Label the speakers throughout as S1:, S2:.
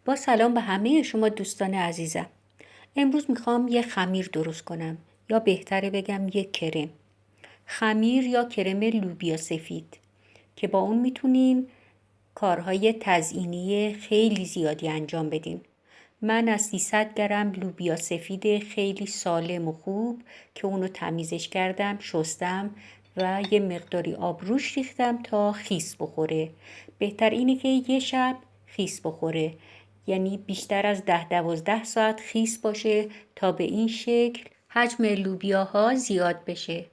S1: با سلام به همه شما دوستان عزیزم. امروز میخوام یه خمیر درست کنم یا بهتره بگم یه کرم. خمیر یا کرم لوبیا سفید که با اون میتونین کارهای تزیینی خیلی زیادی انجام بدین. من از 300 گرم لوبیا سفید خیلی سالم و خوب که اونو تمیزش کردم، شستم و یه مقداری آب روش ریختم تا خیس بخوره. بهتر اینه که یه شب خیس بخوره، یعنی بیشتر از 10-12 ساعت خیس باشه تا به این شکل حجم لوبیاها زیاد بشه.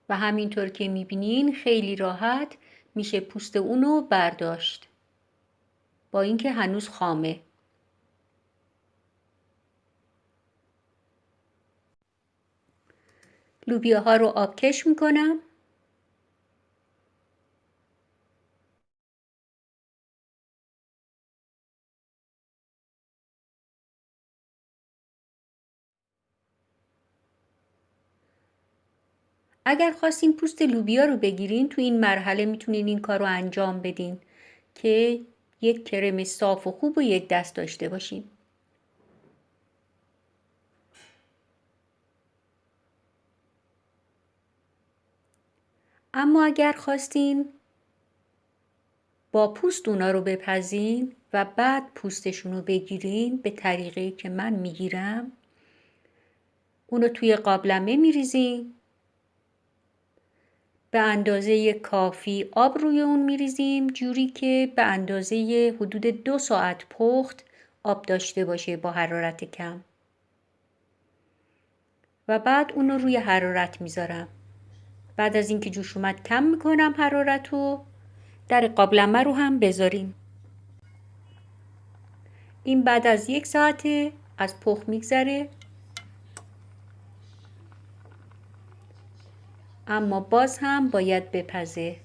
S1: و همینطور که میبینین خیلی راحت میشه پوست اونو برداشت با اینکه هنوز خامه. لوبیاها رو آبکش میکنم. اگر خواستین پوست لوبیا رو بگیرین تو این مرحله میتونین این کار رو انجام بدین که یک کرم صاف و خوب و یک دست داشته باشین. اما اگر خواستین با پوست اونا رو بپزین و بعد پوستشون رو بگیرین به طریقی که من میگیرم، اونو توی قابلمه میریزین، به اندازه کافی آب روی اون میریزیم جوری که به اندازه حدود 2 ساعت پخت آب داشته باشه با حرارت کم. و بعد اونو روی حرارت میذارم. بعد از اینکه جوش اومد کم میکنم حرارت رو، در قابلمه رو هم بذاریم. این بعد از 1 ساعت از پخت میگذره، اما باز هم باید بپزه.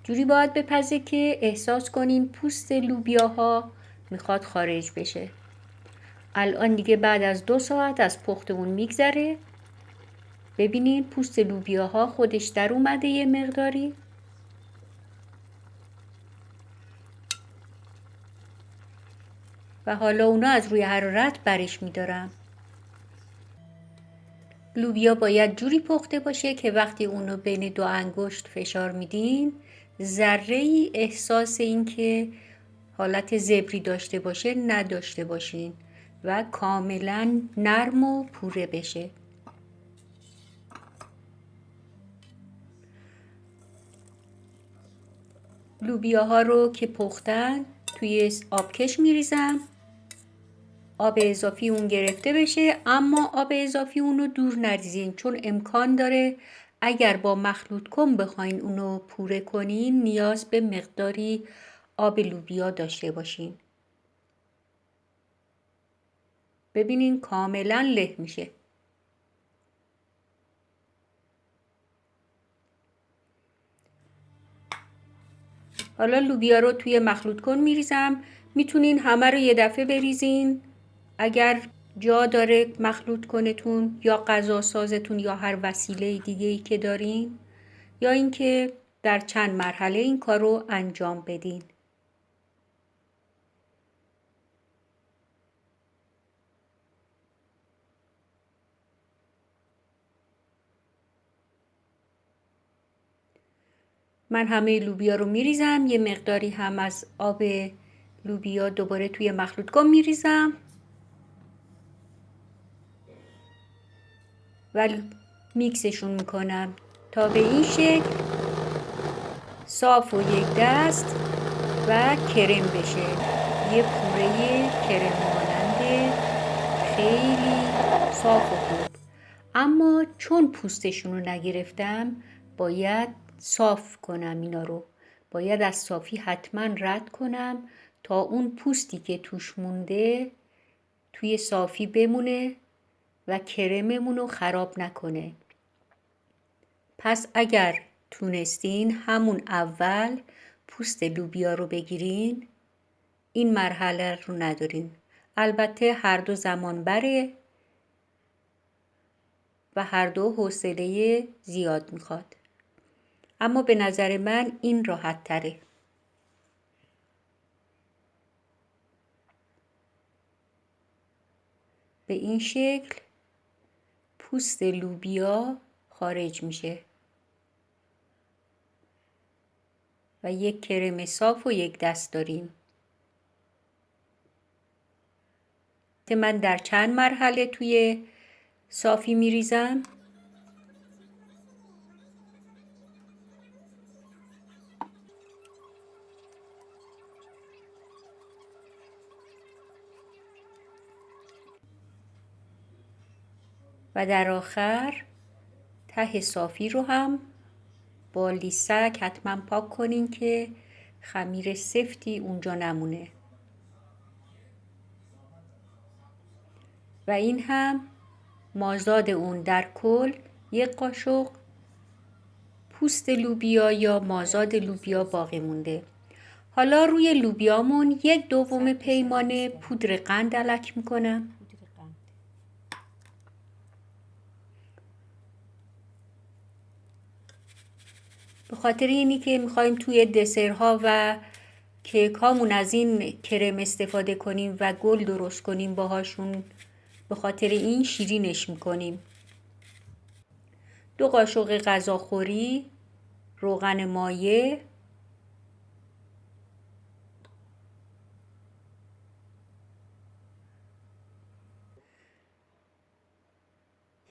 S1: جوری باید بپزه که احساس کنین پوست لوبیاها میخواد خارج بشه. الان دیگه بعد از 2 ساعت از پخت اون میگذره. ببینین پوست لوبیاها خودش در اومده یه مقداری. و حالا اونا از روی حرارت برش میدارم. لوبیا باید جوری پخته باشه که وقتی اونو بین 2 انگشت فشار میدین ذره‌ای احساس این که حالت زبری داشته باشه نداشته باشین و کاملا نرم و پوره بشه. لوبیاها رو که پختن توی آبکش میریزم. آب اضافی اون گرفته بشه، اما آب اضافی اونو دور نریزین چون امکان داره اگر با مخلوط کن بخواین اونو پوره کنین نیاز به مقداری آب لوبیا داشته باشین. ببینین کاملا له میشه. حالا لوبیا رو توی مخلوط کن میریزم. میتونین همه رو یه دفعه بریزین اگر جا داره مخلوط کنتون یا غذا سازتون یا هر وسیله دیگه‌ای که دارین، یا اینکه در چند مرحله این کار رو انجام بدین. من همه لوبیا رو میریزم، یه مقداری هم از آب لوبیا دوباره توی مخلوط کن میریزم و میکسشون میکنم تا به این شکل صاف و یک دست و کرم بشه. یه پوره کرم مانند خیلی صاف و خوب. اما چون پوستشون رو نگرفتم باید صاف کنم اینا رو. باید از صافی حتما رد کنم تا اون پوستی که توش مونده توی صافی بمونه و کرممون رو خراب نکنه. پس اگر تونستین همون اول پوست لوبیا رو بگیرین این مرحله رو ندارین. البته هر دو زمان بره و هر دو حوصله زیاد میخواد. اما به نظر من این راحت تره. به این شکل پوست لوبیا خارج میشه و یک کرم صاف و یک دست داریم. من در چند مرحله توی صافی میریزم. و در آخر ته صافی رو هم با لیسک حتما پاک کنین که خمیر سفتی اونجا نمونه. و این هم مازاد اون در کل یک قاشق پوست لوبیا یا مازاد لوبیا باقی مونده. حالا روی لوبیامون 1/2 پیمانه پودر قند الک میکنم. به خاطر اینی که میخوایم توی دسرها و کیک هامون از این کرم استفاده کنیم و گل درست کنیم باهاشون، به خاطر این شیرینش میکنیم. 2 قاشق غذاخوری روغن مایع،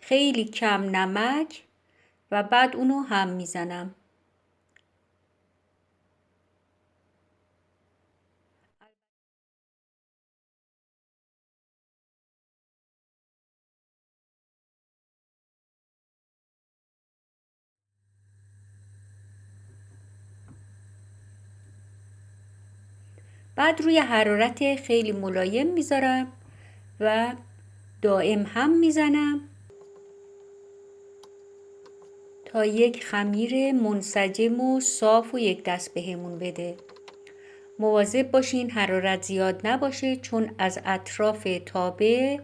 S1: خیلی کم نمک و بعد اونو هم میزنم. بعد روی حرارت خیلی ملایم میذارم و دائم هم میزنم تا یک خمیر منسجم و صاف و یک دست بهمون بده. مواظب باشین حرارت زیاد نباشه، چون از اطراف تابه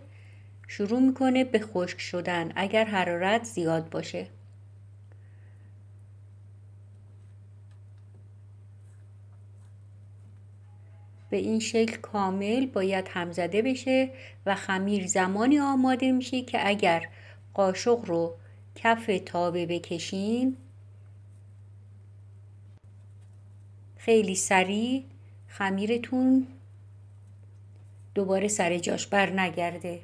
S1: شروع میکنه به خشک شدن اگر حرارت زیاد باشه. به این شکل کامل باید همزده بشه و خمیر زمانی آماده میشه که اگر قاشق رو کف تابه بکشین خیلی سریع خمیرتون دوباره سر جاش بر نگرده.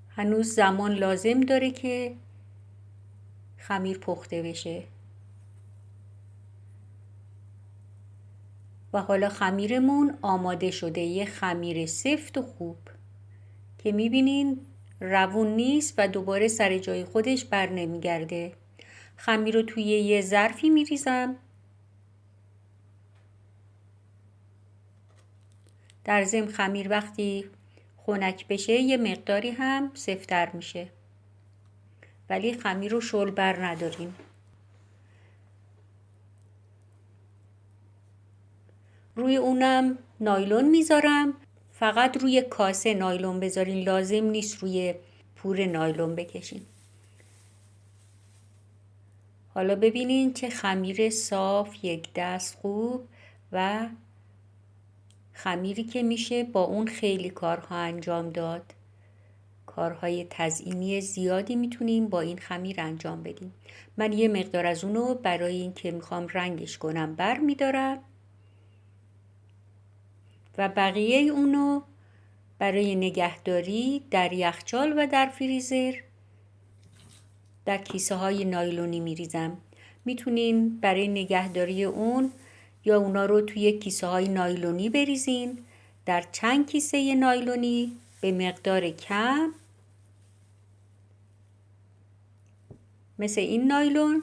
S1: هنوز زمان لازم داره که خمیر پخته بشه. و حالا خمیرمون آماده شده، یه خمیر سفت و خوب که میبینین روون نیست و دوباره سر جای خودش بر نمیگرده. خمیر رو توی یه ظرفی میریزم. در ضمن خمیر وقتی خنک بشه یه مقداری هم سفت‌تر میشه، ولی خمیر رو شل بر نداریم. روی اونم نایلون میذارم. فقط روی کاسه نایلون بذارین، لازم نیست روی پور نایلون بکشین. حالا ببینین چه خمیر صاف، یک دست خوب و خمیری که میشه با اون خیلی کارها انجام داد. کارهای تزیینی زیادی میتونیم با این خمیر انجام بدیم. من یه مقدار از اونو برای این که میخوام رنگش کنم بر میدارم و بقیه اونو برای نگهداری در یخچال و در فریزر در کیسه های نایلونی میریزم. میتونین برای نگهداری اون یا اونا رو توی کیسه های نایلونی بریزین. در چند کیسه نایلونی به مقدار کم مثل این نایلون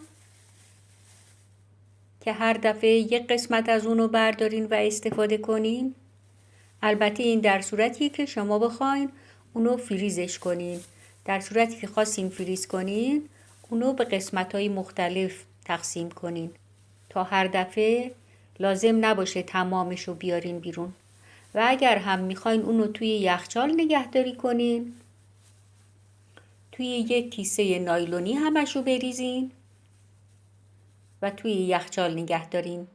S1: که هر دفعه یک قسمت از اونو بردارین و استفاده کنین. البته این در صورتی که شما بخواین اونو فریزش کنین. در صورتی که خواستین فریز کنین اونو به قسمت‌های مختلف تقسیم کنین تا هر دفعه لازم نباشه تمامشو بیارین بیرون. و اگر هم میخواین اونو توی یخچال نگهداری کنین توی یک کیسه نایلونی همش رو بریزین و توی یخچال نگه دارین.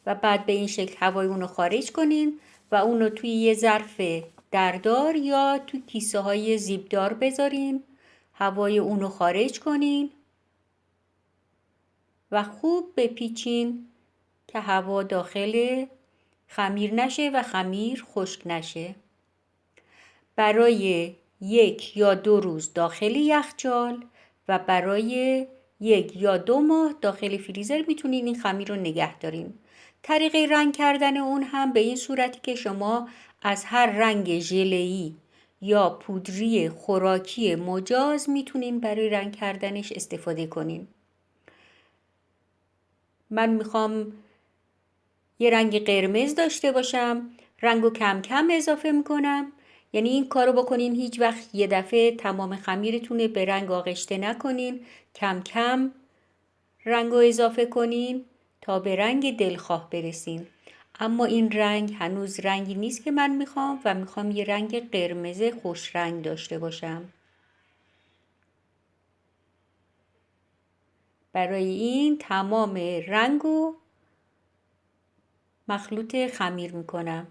S1: و بعد به این شکل هوای اون رو خارج کنین و اون رو توی یه ظرف دردار یا توی کیسه های زیبدار بذارین. هوای اون رو خارج کنین و خوب بپیچین که هوا داخل خمیر نشه و خمیر خشک نشه. برای 1 یا 2 روز داخل یخچال و برای 1 یا 2 ماه داخل فریزر میتونین این خمیر رو نگه دارین. طریقه رنگ کردن اون هم به این صورتی که شما از هر رنگ ژله‌ای یا پودری خوراکی مجاز میتونین برای رنگ کردنش استفاده کنین. من میخوام یه رنگ قرمز داشته باشم، رنگو کم کم اضافه میکنم. یعنی این کارو بکنین هیچ وقت یه دفعه تمام خمیرتونه به رنگ آغشته نکنین، کم کم رنگو اضافه کنین تا به رنگ دلخواه برسین. اما این رنگ هنوز رنگی نیست که من میخوام و میخوام یه رنگ قرمز خوش رنگ داشته باشم. برای این تمام رنگو مخلوط خمیر میکنم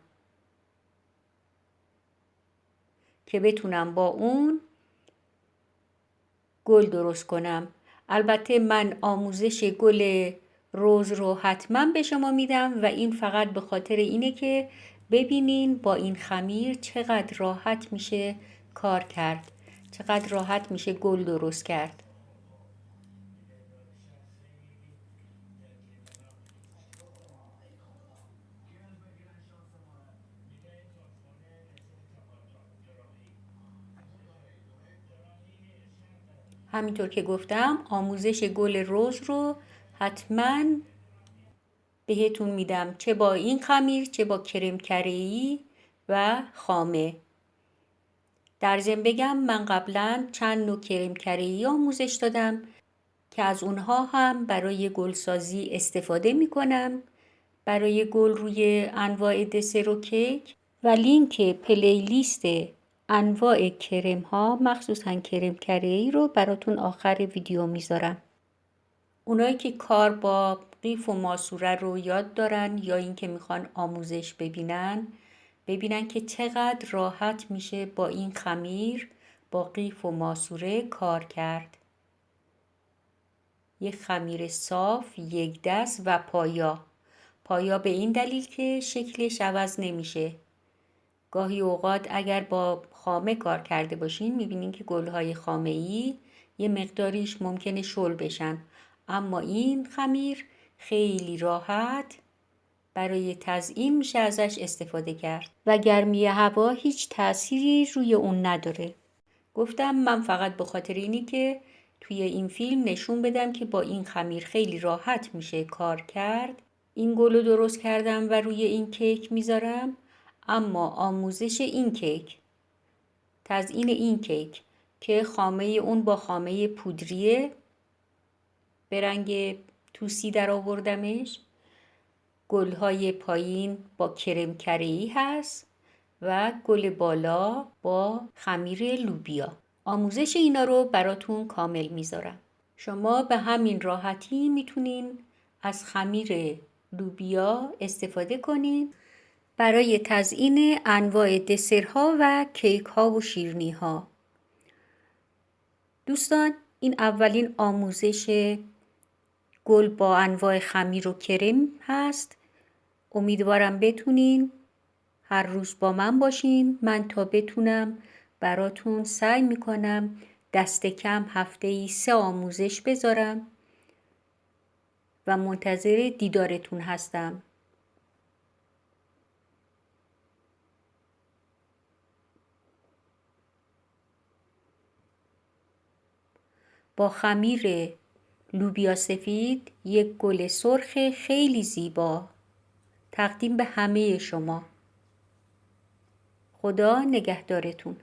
S1: که بتونم با اون گل درست کنم. البته من آموزش گل رز رو حتما به شما میدم و این فقط به خاطر اینه که ببینین با این خمیر چقدر راحت میشه کار کرد، چقدر راحت میشه گل درست کرد. همینطور که گفتم آموزش گل رز رو حتما بهتون میدم، چه با این خمیر چه با کرم کره‌ای و خامه. در ضمن بگم من قبلا چند نوع کرم کره‌ای آموزش دادم که از اونها هم برای گلسازی استفاده میکنم، برای گل روی انواع دسر و کیک. و لینک پلیلیست انواع کرم ها مخصوصا کرم کره‌ای رو براتون آخر ویدیو میذارم. اونایی که کار با قیف و ماسوره رو یاد دارن یا اینکه میخوان آموزش ببینن که چقدر راحت میشه با این خمیر با قیف و ماسوره کار کرد. یک خمیر صاف، یک دست و پایا به این دلیل که شکلش عوض نمیشه. گاهی اوقات اگر با خامه کار کرده باشین میبینین که گلهای خامه‌ای یه مقداریش ممکنه شل بشن، اما این خمیر خیلی راحت برای تزیین میشه ازش استفاده کرد و گرمی هوا هیچ تأثیری روی اون نداره. گفتم من فقط به خاطر اینی که توی این فیلم نشون بدم که با این خمیر خیلی راحت میشه کار کرد، این گلو درست کردم و روی این کیک میذارم. اما آموزش این کیک، تزیین این کیک که خامه اون با خامه پودریه به رنگ توسی در آوردمش، گلهای پایین با کرم کره‌ای هست و گل بالا با خمیر لوبیا. آموزش اینا رو براتون کامل میذارم. شما به همین راحتی میتونین از خمیر لوبیا استفاده کنین برای تزیین انواع دسرها و کیک ها و شیرینی ها. دوستان این اولین آموزش گل با انواع خمیر و کرم هست. امیدوارم بتونین هر روز با من باشین. من تا بتونم براتون سعی میکنم دست کم هفته‌ای 3 آموزش بذارم و منتظر دیدارتون هستم. با خمیر لوبیا سفید یک گل سرخ خیلی زیبا تقدیم به همه شما. خدا نگهدارتون.